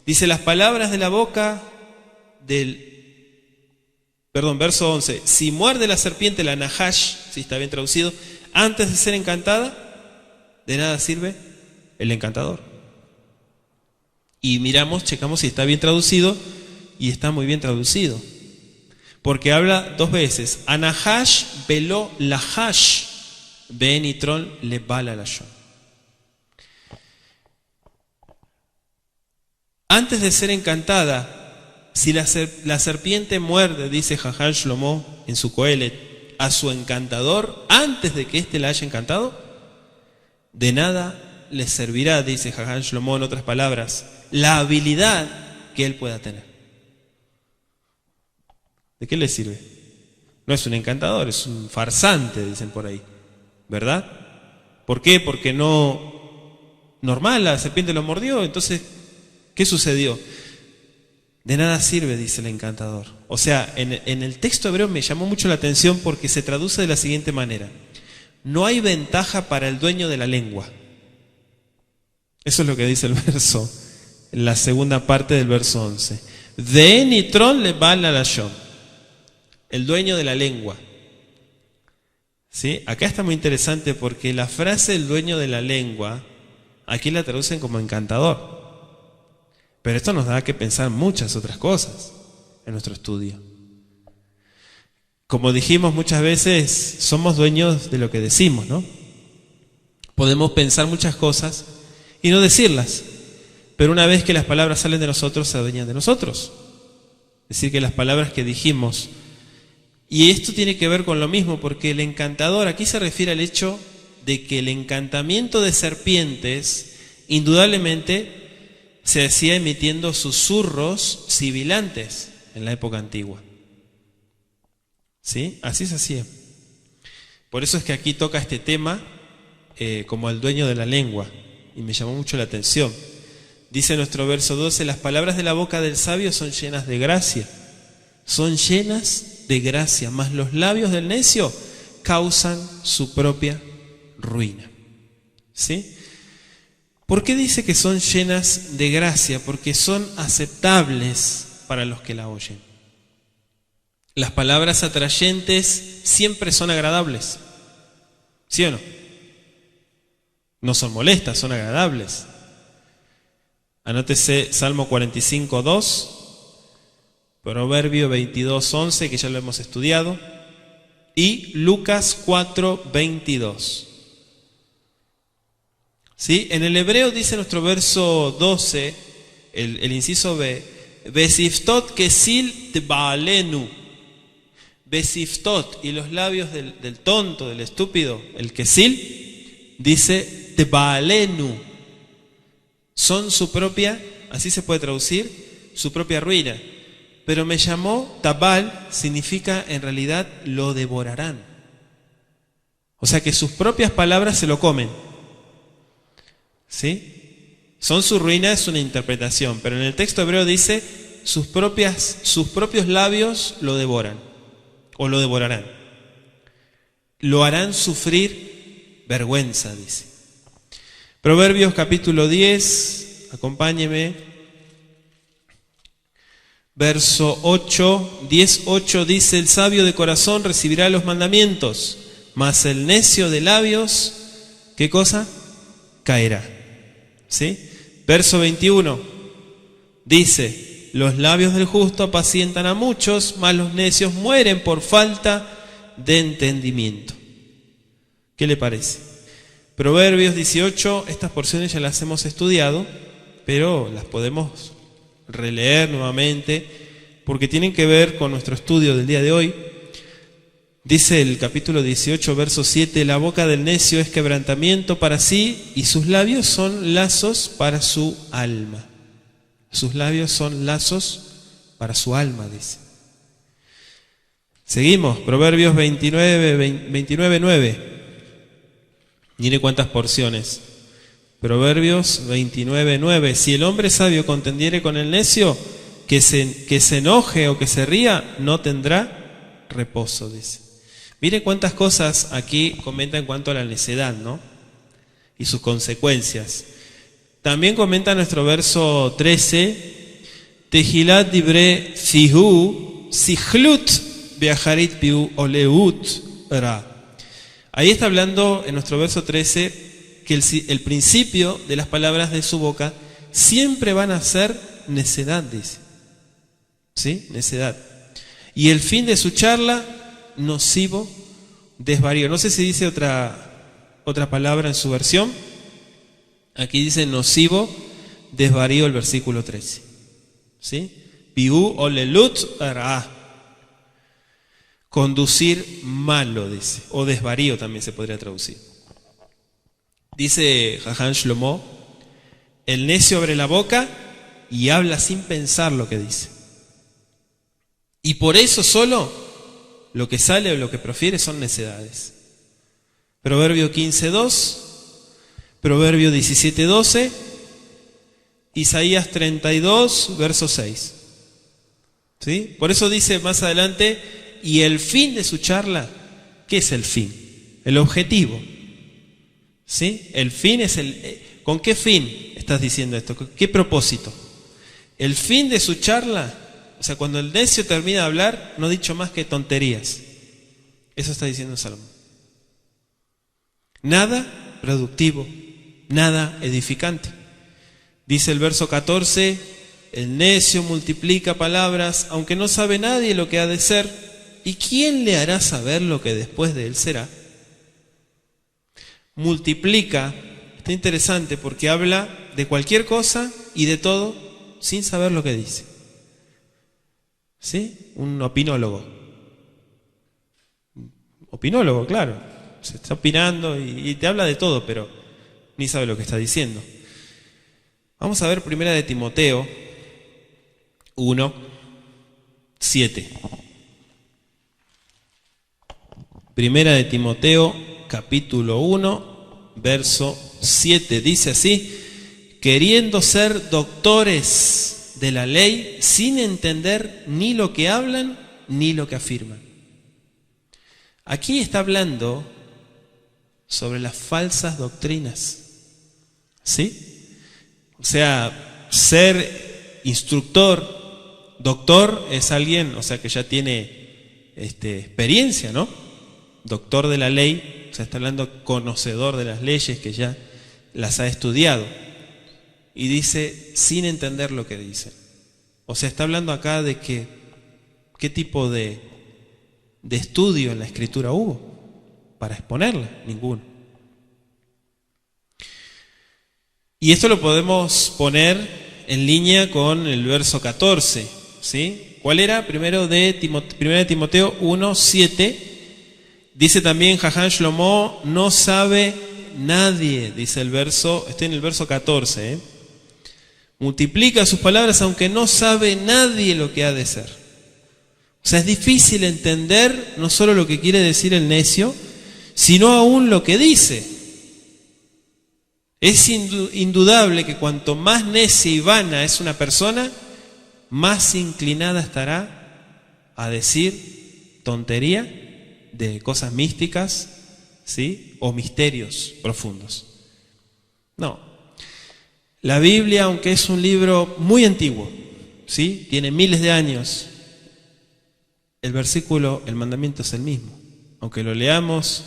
Dice, las palabras de la boca verso 11, si muerde la serpiente la nahash, si está bien traducido, antes de ser encantada, de nada sirve el encantador. Y checamos si está bien traducido, y está muy bien traducido. Porque habla dos veces, anahash velo lahash, benitron le bala lashon. Antes de ser encantada, si la serpiente muerde, dice Jajam Shlomo en su Coelet, a su encantador, antes de que éste la haya encantado, de nada le servirá, dice Jajam Shlomo en otras palabras, la habilidad que él pueda tener. ¿De qué le sirve? No es un encantador, es un farsante, dicen por ahí, ¿verdad? ¿Por qué? Porque normal, la serpiente lo mordió, entonces, ¿qué sucedió? De nada sirve, dice el encantador. O sea, en el texto hebreo me llamó mucho la atención porque se traduce de la siguiente manera. No hay ventaja para el dueño de la lengua. Eso es lo que dice el verso, en la segunda parte del verso 11. De nitron le va la lashon. El dueño de la lengua. ¿Sí? Acá está muy interesante porque la frase el dueño de la lengua, aquí la traducen como encantador. Pero esto nos da que pensar muchas otras cosas en nuestro estudio. Como dijimos muchas veces, somos dueños de lo que decimos, ¿no? Podemos pensar muchas cosas y no decirlas. Pero una vez que las palabras salen de nosotros, se adueñan de nosotros. Es decir, que las palabras que dijimos. Y esto tiene que ver con lo mismo, porque el encantador, aquí se refiere al hecho de que el encantamiento de serpientes, indudablemente, se hacía emitiendo susurros sibilantes en la época antigua. ¿Sí? Así se hacía. Por eso es que aquí toca este tema como el dueño de la lengua. Y me llamó mucho la atención. Dice nuestro verso 12, las palabras de la boca del sabio son llenas de gracia. Son llenas de gracia, mas los labios del necio causan su propia ruina. ¿Sí? ¿Por qué dice que son llenas de gracia? Porque son aceptables para los que la oyen. Las palabras atrayentes siempre son agradables, ¿sí o no? No son molestas, son agradables. Anótese Salmo 45:2, Proverbio 22:11, que ya lo hemos estudiado, y Lucas 4:22. ¿Sí? En el hebreo dice nuestro verso 12, el inciso B, Besiftot kesil tbaalenu. Besiftot, y los labios del tonto, del estúpido, el kesil, dice tbaalenu. Son su propia, así se puede traducir, su propia ruina. Pero me llamó, tabal significa en realidad lo devorarán. O sea que sus propias palabras se lo comen. ¿Sí? Son su ruina, es una interpretación, pero en el texto hebreo dice sus propios labios lo devoran o lo devorarán. Lo harán sufrir vergüenza, dice. Proverbios capítulo 10, acompáñeme. Verso 8, 10:8 dice: el sabio de corazón recibirá los mandamientos, mas el necio de labios, ¿qué cosa? Caerá. ¿Sí? Verso 21 dice: los labios del justo apacientan a muchos, mas los necios mueren por falta de entendimiento. ¿Qué le parece? Proverbios 18, estas porciones ya las hemos estudiado, pero las podemos releer nuevamente porque tienen que ver con nuestro estudio del día de hoy. Dice el capítulo 18, verso 7: la boca del necio es quebrantamiento para sí, y sus labios son lazos para su alma. Sus labios son lazos para su alma, dice. Seguimos, Proverbios 29:9. Mire cuántas porciones. Proverbios 29:9. Si el hombre sabio contendiere con el necio, que se enoje o que se ría, no tendrá reposo, dice. Mire cuántas cosas aquí comenta en cuanto a la necedad, ¿no? Y sus consecuencias. También comenta nuestro verso 13: Tehilat dibre fihu sihlut beacharit piu oleut ra. Ahí está hablando en nuestro verso 13 que el principio de las palabras de su boca siempre van a ser necedad, dice. ¿Sí? Necedad. Y el fin de su charla, nocivo, desvarío. No sé si dice otra palabra en su versión. Aquí dice nocivo, desvarío, el versículo 13. ¿Sí? Piu olelut ra. Conducir malo, dice. O desvarío también se podría traducir. Dice Jajam Shlomo: el necio abre la boca y habla sin pensar lo que dice. Y por eso solo lo que sale o lo que profiere son necedades. Proverbio 15:2, Proverbio 17:12, Isaías 32, verso 6. ¿Sí? Por eso dice más adelante: y el fin de su charla, ¿qué es el fin? El objetivo. ¿Sí? El fin es ¿con qué fin estás diciendo esto? ¿Qué propósito? El fin de su charla, o sea, cuando el necio termina de hablar, no ha dicho más que tonterías. Eso está diciendo Salomón. Nada productivo, nada edificante. Dice el verso 14: el necio multiplica palabras, aunque no sabe nadie lo que ha de ser. ¿Y quién le hará saber lo que después de él será? Multiplica, está interesante porque habla de cualquier cosa y de todo sin saber lo que dice. ¿Sí? Un opinólogo. Opinólogo, claro. Se está opinando y te habla de todo, pero ni sabe lo que está diciendo. Vamos a ver primera de Timoteo 1:7. Primera de Timoteo, capítulo 1, verso 7. Dice así: queriendo ser doctores de la ley, sin entender ni lo que hablan ni lo que afirman. Aquí está hablando sobre las falsas doctrinas. ¿Sí? O sea, ser instructor, doctor, es alguien, o sea, que ya tiene experiencia, ¿no? Doctor de la ley, o sea, está hablando conocedor de las leyes que ya las ha estudiado. Y dice, sin entender lo que dice. O sea, está hablando acá de que, ¿qué tipo de estudio en la Escritura hubo para exponerla? Ninguno. Y esto lo podemos poner en línea con el verso 14, ¿sí? ¿Cuál era? Primero de Timoteo 1:7. Dice también Jajam Shlomo, no sabe nadie, dice el verso, estoy en el verso 14, multiplica sus palabras aunque no sabe nadie lo que ha de ser. O sea, es difícil entender no solo lo que quiere decir el necio, sino aún lo que dice. Es indudable que cuanto más necia y vana es una persona, más inclinada estará a decir tontería de cosas místicas, ¿sí? O misterios profundos. No. La Biblia, aunque es un libro muy antiguo, ¿sí? Tiene miles de años, el versículo, el mandamiento es el mismo. Aunque lo leamos,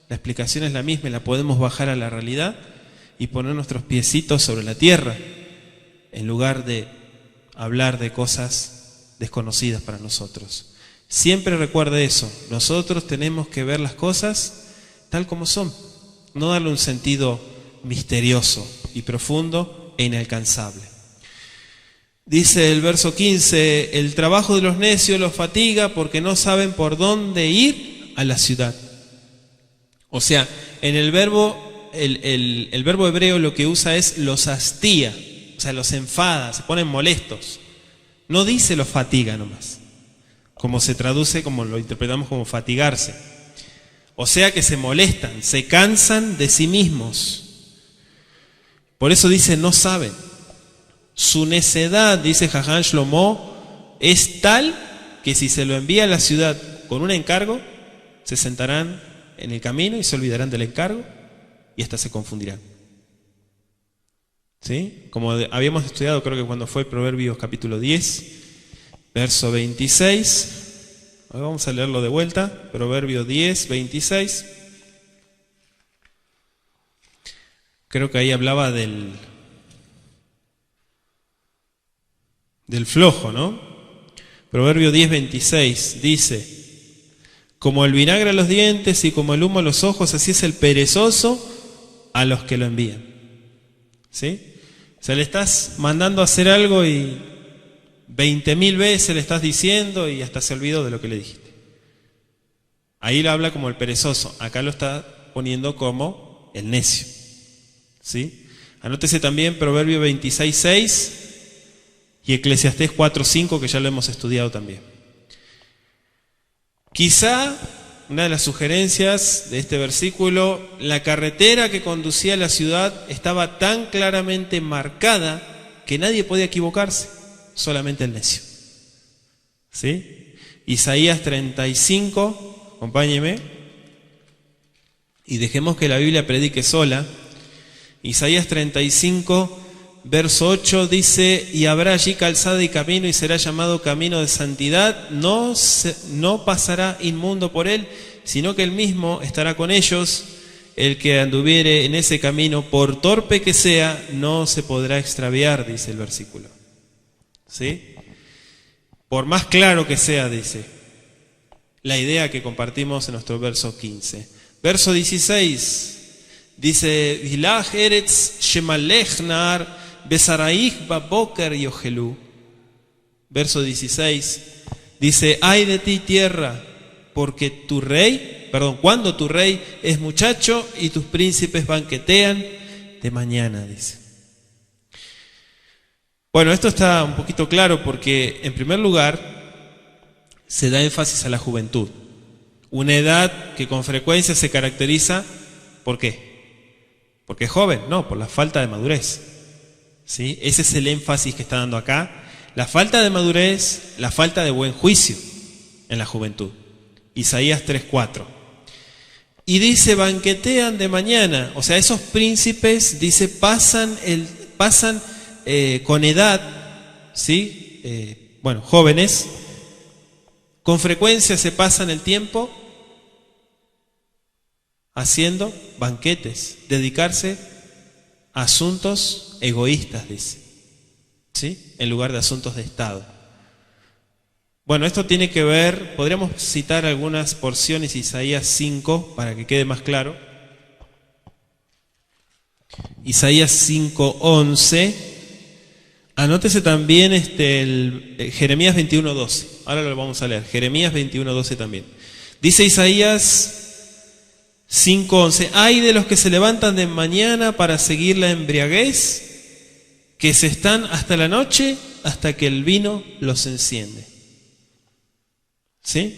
la explicación es la misma y la podemos bajar a la realidad y poner nuestros piecitos sobre la tierra en lugar de hablar de cosas desconocidas para nosotros. Siempre recuerde eso, nosotros tenemos que ver las cosas tal como son, no darle un sentido misterioso y profundo e inalcanzable. Dice el verso 15, el trabajo de los necios los fatiga porque no saben por dónde ir a la ciudad. O sea, en el verbo, el verbo hebreo lo que usa es los hastía, o sea, los enfada, se ponen molestos. No dice los fatiga nomás, como se traduce, como lo interpretamos como fatigarse. O sea que se molestan, se cansan de sí mismos. Por eso dice, no saben. Su necedad, dice Jajam Shlomo, es tal que si se lo envía a la ciudad con un encargo, se sentarán en el camino y se olvidarán del encargo y hasta se confundirán. ¿Sí? Como habíamos estudiado, creo que cuando fue Proverbios capítulo 10, verso 26. Hoy vamos a leerlo de vuelta. Proverbios 10, 26. Creo que ahí hablaba del flojo, ¿no? Proverbio 10, 26 dice, como el vinagre a los dientes y como el humo a los ojos, así es el perezoso a los que lo envían. ¿Sí? O sea, le estás mandando a hacer algo y 20.000 veces le estás diciendo y hasta se olvidó de lo que le dijiste. Ahí lo habla como el perezoso, acá lo está poniendo como el necio. ¿Sí? Anótese también Proverbio 26, 6 y Eclesiastés 4, 5, que ya lo hemos estudiado también. Quizá una de las sugerencias de este versículo, la carretera que conducía a la ciudad estaba tan claramente marcada que nadie podía equivocarse, solamente el necio. ¿Sí? Isaías 35, acompáñeme, y dejemos que la Biblia predique sola. Isaías 35, verso 8 dice, y habrá allí calzada y camino y será llamado camino de santidad, no pasará inmundo por él, sino que él mismo estará con ellos. El que anduviere en ese camino, por torpe que sea, no se podrá extraviar, dice el versículo. ¿Sí? Por más claro que sea, dice la idea que compartimos en nuestro verso 15. Verso 16 dice, Hilach eretz shemalech nar besaraich baboker yohelú. Verso 16 dice, ay de ti tierra, porque cuando tu rey es muchacho y tus príncipes banquetean de mañana, dice. Bueno, esto está un poquito claro porque, en primer lugar, se da énfasis a la juventud. Una edad que con frecuencia se caracteriza, ¿por qué? Porque es joven, no, por la falta de madurez. ¿Sí? Ese es el énfasis que está dando acá. La falta de madurez, la falta de buen juicio en la juventud. Isaías 3:4. Y dice, banquetean de mañana. O sea, esos príncipes, dice, pasan con edad, ¿sí? Jóvenes, Con frecuencia se pasan el tiempo haciendo banquetes, dedicarse a asuntos egoístas, dice, ¿sí? En lugar de asuntos de Estado. Bueno, esto tiene que ver, podríamos citar algunas porciones de Isaías 5 para que quede más claro. Isaías 5:11. Anótese también Jeremías 21:12. Ahora lo vamos a leer. Jeremías 21:12 también. Dice Isaías 5:11. Ay de los que se levantan de mañana para seguir la embriaguez, que se están hasta la noche, hasta que el vino los enciende. ¿Sí?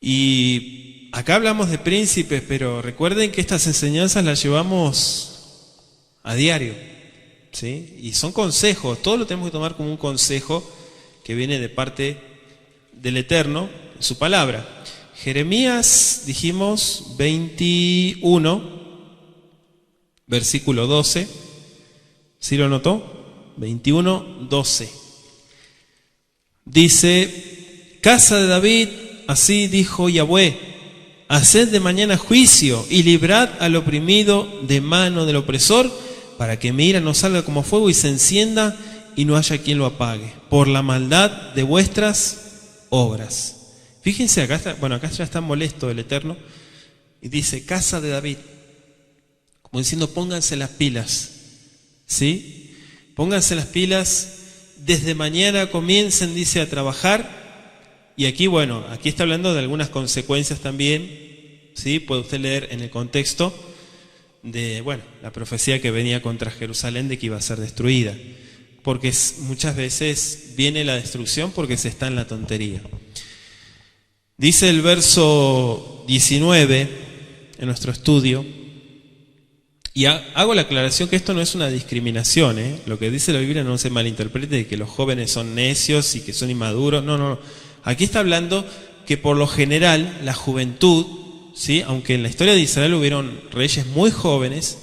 Y acá hablamos de príncipes, pero recuerden que estas enseñanzas las llevamos a diario, ¿sí? Y son consejos, todo lo tenemos que tomar como un consejo que viene de parte del Eterno, en su palabra. Jeremías, dijimos, 21, versículo 12. ¿Sí lo notó? 21:12. Dice, casa de David, así dijo Yahweh, haced de mañana juicio y librad al oprimido de mano del opresor, para que mi ira no salga como fuego y se encienda y no haya quien lo apague, por la maldad de vuestras obras. Fíjense, acá ya está molesto el Eterno, y dice, casa de David, como diciendo, pónganse las pilas, ¿sí? Pónganse las pilas, desde mañana comiencen, dice, a trabajar, y aquí, aquí está hablando de algunas consecuencias también, ¿sí? Puede usted leer en el contexto de, la profecía que venía contra Jerusalén de que iba a ser destruida, porque muchas veces viene la destrucción porque se está en la tontería. Dice el verso 19 en nuestro estudio, y hago la aclaración que esto no es una discriminación, lo que dice la Biblia no se malinterprete de que los jóvenes son necios y que son inmaduros, no. Aquí está hablando que por lo general la juventud, ¿sí? Aunque en la historia de Israel hubieron reyes muy jóvenes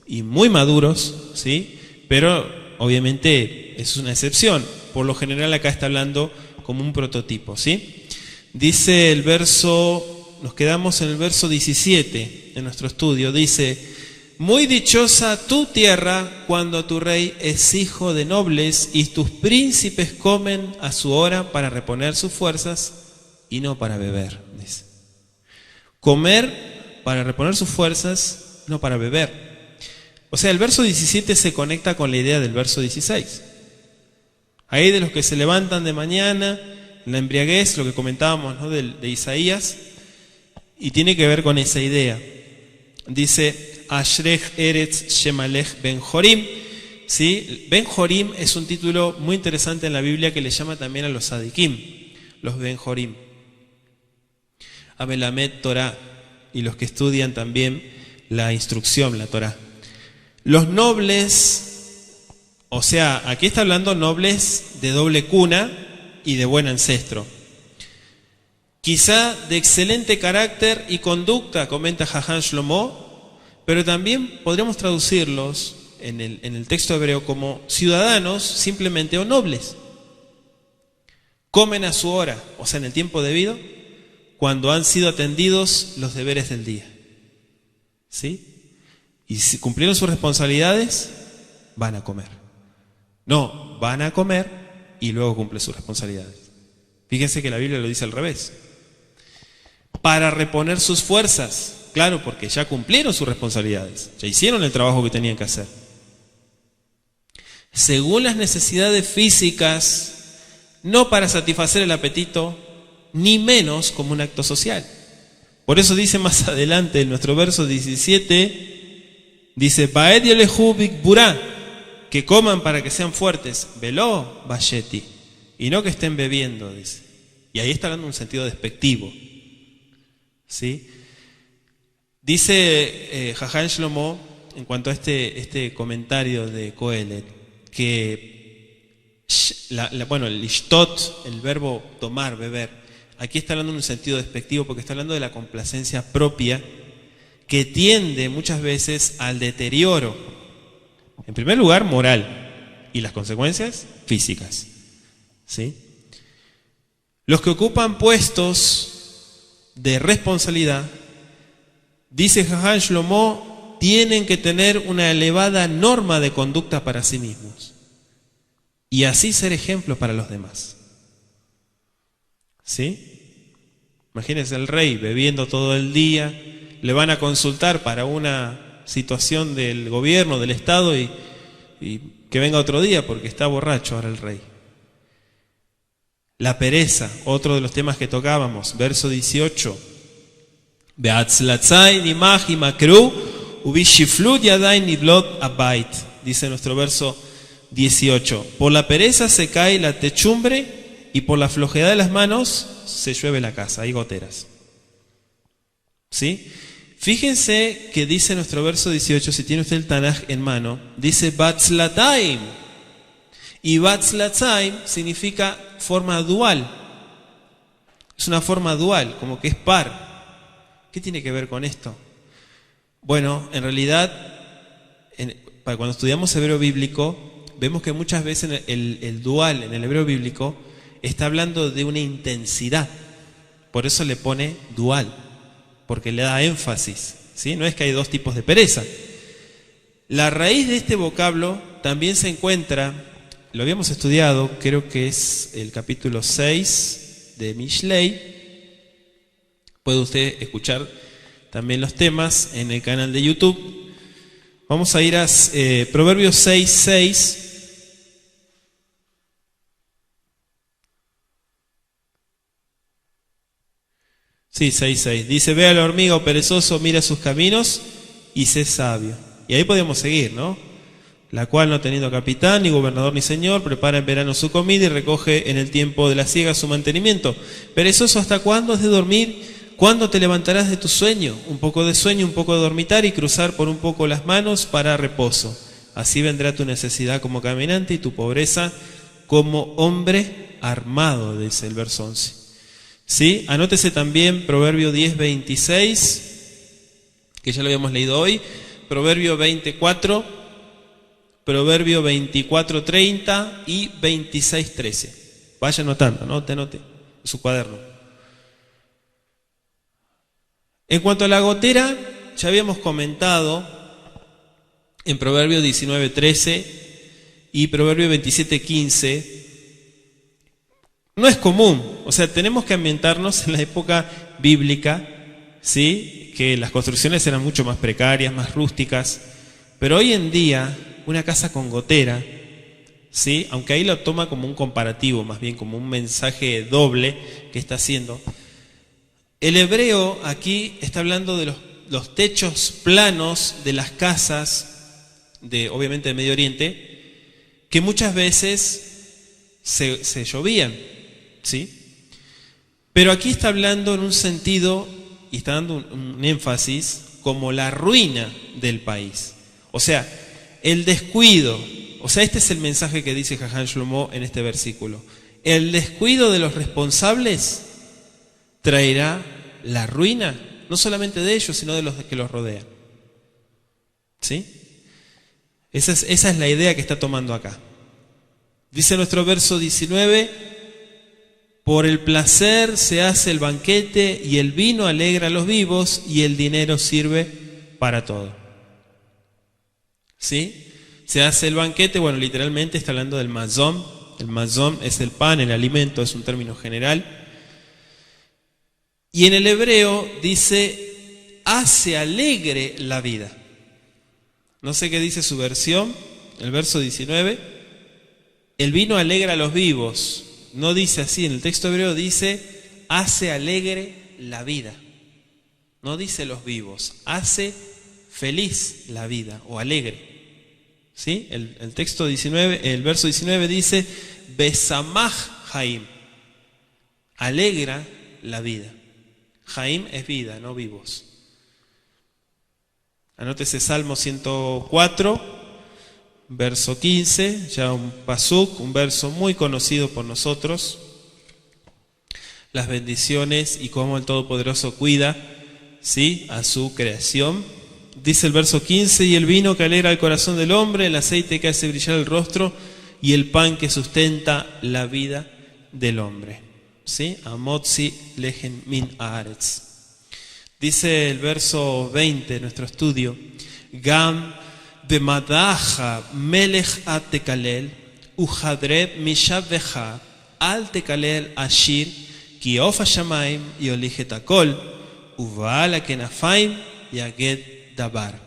y muy maduros, ¿sí? Pero obviamente es una excepción. Por lo general acá está hablando como un prototipo, ¿sí? Dice el verso, nos quedamos en el verso 17 en nuestro estudio, dice, muy dichosa tu tierra cuando tu rey es hijo de nobles y tus príncipes comen a su hora para reponer sus fuerzas y no para beber, dice. Comer para reponer sus fuerzas, no para beber. O sea, el verso 17 se conecta con la idea del verso 16. Ahí de los que se levantan de mañana, la embriaguez, lo que comentábamos, ¿no? de Isaías, y tiene que ver con esa idea. Dice, Ashrech Eretz Shemalech Ben Jorim, ¿sí? Ben Jorim es un título muy interesante en la Biblia que le llama también a los Sadikim, los Ben Jorim. A Melamed Torah, y los que estudian también la instrucción, la Torah. Los nobles, o sea, aquí está hablando nobles de doble cuna y de buen ancestro. Quizá de excelente carácter y conducta, comenta Jajam Shlomo, pero también podríamos traducirlos en el texto hebreo como ciudadanos simplemente o nobles. Comen a su hora, o sea, en el tiempo debido, cuando han sido atendidos los deberes del día. ¿Sí? Y si cumplieron sus responsabilidades, van a comer. No, van a comer y luego cumplen sus responsabilidades. Fíjense que la Biblia lo dice al revés. Para reponer sus fuerzas. Claro, porque ya cumplieron sus responsabilidades, ya hicieron el trabajo que tenían que hacer. Según las necesidades físicas, no para satisfacer el apetito, ni menos como un acto social. Por eso dice más adelante en nuestro verso 17, dice, Baed Yelehu Bikburá, que coman para que sean fuertes, Veló Bayeti, y no que estén bebiendo, dice. Y ahí está hablando en un sentido despectivo. ¿Sí? Dice Jajam Shlomo, en cuanto a este comentario de Kohelet, que el ishtot, el verbo tomar, beber, aquí está hablando en un sentido despectivo porque está hablando de la complacencia propia que tiende muchas veces al deterioro, en primer lugar moral, y las consecuencias físicas. ¿Sí? Los que ocupan puestos de responsabilidad, dice Jajam Shlomo, tienen que tener una elevada norma de conducta para sí mismos y así ser ejemplo para los demás. ¿Sí? Imagínense el rey bebiendo todo el día, le van a consultar para una situación del gobierno, del Estado y que venga otro día porque está borracho ahora el rey. La pereza, otro de los temas que tocábamos, verso 18. Dice nuestro verso 18. Por la pereza se cae la techumbre y por la flojedad de las manos se llueve la casa, hay goteras. ¿Sí? Fíjense que dice nuestro verso 18, si tiene usted el Tanaj en mano, dice Batzlataim. Y Batzlataim significa forma dual. Es una forma dual, como que es par. ¿Qué tiene que ver con esto? Bueno, en realidad, cuando estudiamos hebreo bíblico, vemos que muchas veces el dual en el hebreo bíblico está hablando de una intensidad. Por eso le pone dual, porque le da énfasis, ¿sí? No es que hay dos tipos de pereza. La raíz de este vocablo también se encuentra, lo habíamos estudiado, creo que es el capítulo 6 de Mishlei. Puede usted escuchar también los temas en el canal de YouTube. Vamos a ir a Proverbios 6:6. Sí, 6:6. Dice, ve a la hormiga o perezoso, mira sus caminos y sé sabio. Y ahí podemos seguir, ¿no? La cual, no teniendo capitán, ni gobernador, ni señor, prepara en verano su comida y recoge en el tiempo de la siega su mantenimiento. Perezoso, ¿hasta cuándo has de dormir? ¿Cuándo te levantarás de tu sueño? Un poco de sueño, un poco de dormitar y cruzar por un poco las manos para reposo. Así vendrá tu necesidad como caminante y tu pobreza como hombre armado, dice el verso 11. ¿Sí? Anótese también Proverbio 10:26, que ya lo habíamos leído hoy, Proverbio 24, Proverbio 24:30 y 26:13. Vaya anotando, anote su cuaderno. En cuanto a la gotera, ya habíamos comentado en Proverbio 19:13 y Proverbio 27:15. No es común, o sea, tenemos que ambientarnos en la época bíblica, ¿sí? Que las construcciones eran mucho más precarias, más rústicas, pero hoy en día una casa con gotera, ¿sí? Aunque ahí lo toma como un comparativo, más bien como un mensaje doble que está haciendo. El hebreo aquí está hablando de los techos planos de las casas, obviamente de Medio Oriente, que muchas veces se llovían, ¿sí? Pero aquí está hablando en un sentido, y está dando un énfasis, como la ruina del país. O sea, el descuido, o sea, este es el mensaje que dice Jajam Shlomo en este versículo. El descuido de los responsables traerá la ruina, no solamente de ellos, sino de los que los rodean. ¿Sí? Esa es la idea que está tomando acá. Dice nuestro verso 19, por el placer se hace el banquete y el vino alegra a los vivos y el dinero sirve para todo. ¿Sí? Se hace el banquete, bueno, literalmente está hablando del mazón. El mazón es el pan, el alimento, es un término general. Y en el hebreo dice, hace alegre la vida. No sé qué dice su versión, el verso 19. El vino alegra a los vivos. No dice así, en el texto hebreo dice, hace alegre la vida. No dice los vivos, hace feliz la vida o alegre. ¿Sí? El texto 19, el verso 19 dice, Besamach Haim, alegra la vida. Haim es vida, no vivos. Anótese Salmo 104, verso 15, ya un pasuk, un verso muy conocido por nosotros. Las bendiciones y cómo el Todopoderoso cuida, ¿sí?, a su creación. Dice el verso 15, y el vino que alegra el corazón del hombre, el aceite que hace brillar el rostro y el pan que sustenta la vida del hombre. ¿sí? Amotzi lehem min haaretz. Dice el verso 20 de nuestro estudio, Gam bemadaja melech at tekalel, uhadreb mishaveja al tekalel ashir, ki of hashamayim yolichet akol, uvaal kenafaim yaged dabar.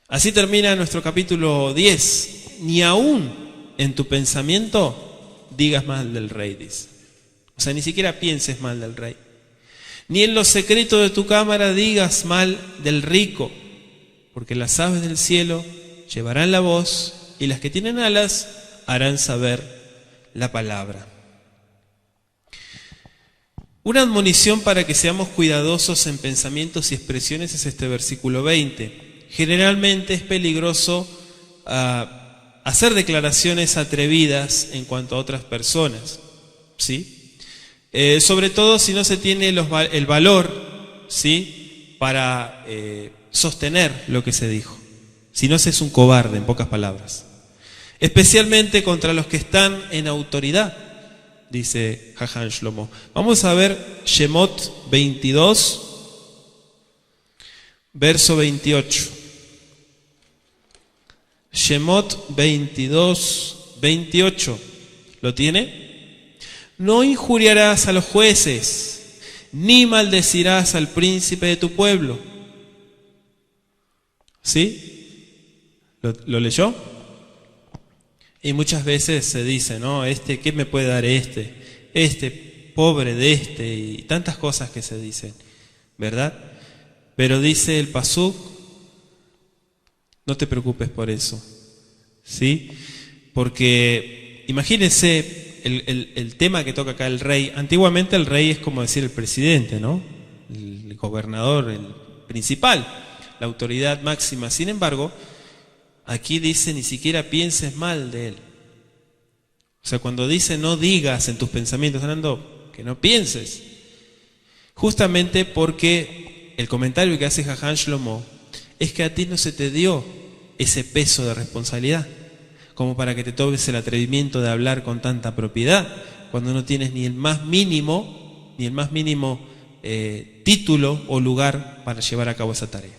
Así termina nuestro capítulo 10. Ni aún en tu pensamiento digas mal del rey, dice. O sea, ni siquiera pienses mal del rey. Ni en lo secreto de tu cámara digas mal del rico, porque las aves del cielo llevarán la voz y las que tienen alas harán saber la palabra. Una admonición para que seamos cuidadosos en pensamientos y expresiones es este versículo 20. Generalmente es peligroso hacer declaraciones atrevidas en cuanto a otras personas, ¿sí? Sobre todo si no se tiene el valor, ¿sí? Para sostener lo que se dijo. Si no, se es un cobarde, en pocas palabras. Especialmente contra los que están en autoridad, dice Jajam Shlomo. Vamos a ver Shemot 22, verso 28. Shemot 22, 28. ¿Lo tiene? No injuriarás a los jueces, ni maldecirás al príncipe de tu pueblo. ¿Sí? ¿Lo leyó? Y muchas veces se dice, ¿no? ¿Qué me puede dar este pobre de este? Y tantas cosas que se dicen, ¿verdad? Pero dice el pasuk, no te preocupes por eso, ¿sí? Porque imagínense el tema que toca acá el rey. Antiguamente el rey es como decir el presidente, ¿no? El gobernador, el principal, la autoridad máxima. Sin embargo, aquí dice, ni siquiera pienses mal de él. O sea, cuando dice no digas en tus pensamientos, hablando que no pienses. Justamente porque el comentario que hace Jajam Shlomo es que a ti no se te dio ese peso de responsabilidad como para que te tomes el atrevimiento de hablar con tanta propiedad, cuando no tienes ni el más mínimo título o lugar para llevar a cabo esa tarea.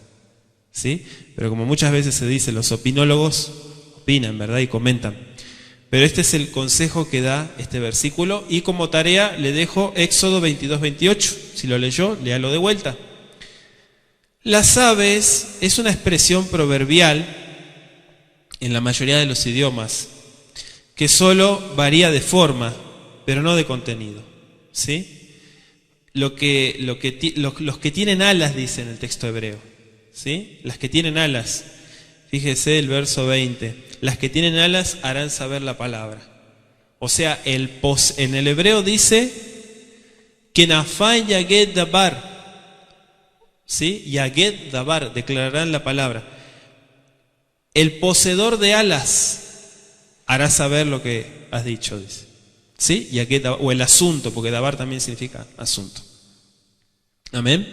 ¿Sí? Pero como muchas veces se dice, los opinólogos opinan, ¿verdad? Y comentan. Pero este es el consejo que da este versículo, y como tarea le dejo Éxodo 22, 28. Si lo leyó, léalo de vuelta. Las aves es una expresión proverbial en la mayoría de los idiomas, que solo varía de forma, pero no de contenido, ¿sí? Los que tienen alas, dice en el texto hebreo, ¿sí? Las que tienen alas, fíjese el verso 20, las que tienen alas harán saber la palabra. O sea, en el hebreo dice, Kenafay Yaged Dabar, ¿sí? Yaged Dabar, declararán la palabra. El poseedor de alas hará saber lo que has dicho, dice. ¿Sí? O el asunto, porque dabar también significa asunto. Amén.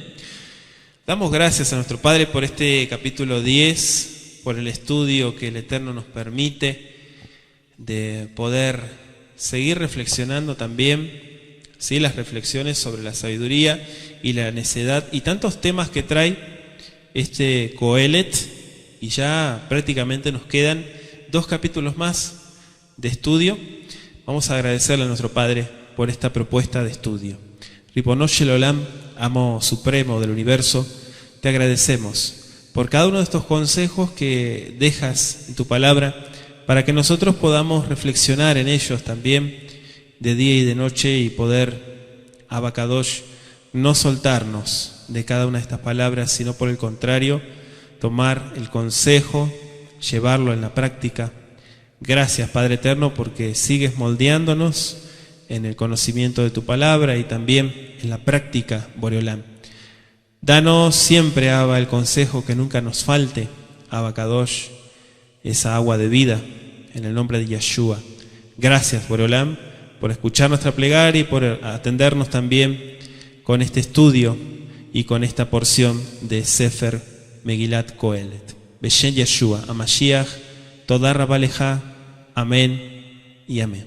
Damos gracias a nuestro Padre por este capítulo 10, por el estudio que el Eterno nos permite de poder seguir reflexionando también, ¿sí? Las reflexiones sobre la sabiduría y la necedad y tantos temas que trae este Coelet. Y ya prácticamente nos quedan 2 capítulos más de estudio. Vamos a agradecerle a nuestro Padre por esta propuesta de estudio. Ribono Shel Olam, Amo Supremo del Universo, te agradecemos por cada uno de estos consejos que dejas en tu palabra para que nosotros podamos reflexionar en ellos también de día y de noche y poder, Abacadosh, no soltarnos de cada una de estas palabras, sino por el contrario, tomar el consejo, llevarlo en la práctica. Gracias, Padre Eterno, porque sigues moldeándonos en el conocimiento de tu palabra y también en la práctica, Boreolam. Danos siempre, Abba, el consejo que nunca nos falte, Abacadosh, esa agua de vida, en el nombre de Yeshua. Gracias, Boreolam, por escuchar nuestra plegaria y por atendernos también con este estudio y con esta porción de Sefer Megilat Kohelet. Beshem Yeshua, Amashiach, Toda Rabba Leja, amén y amén.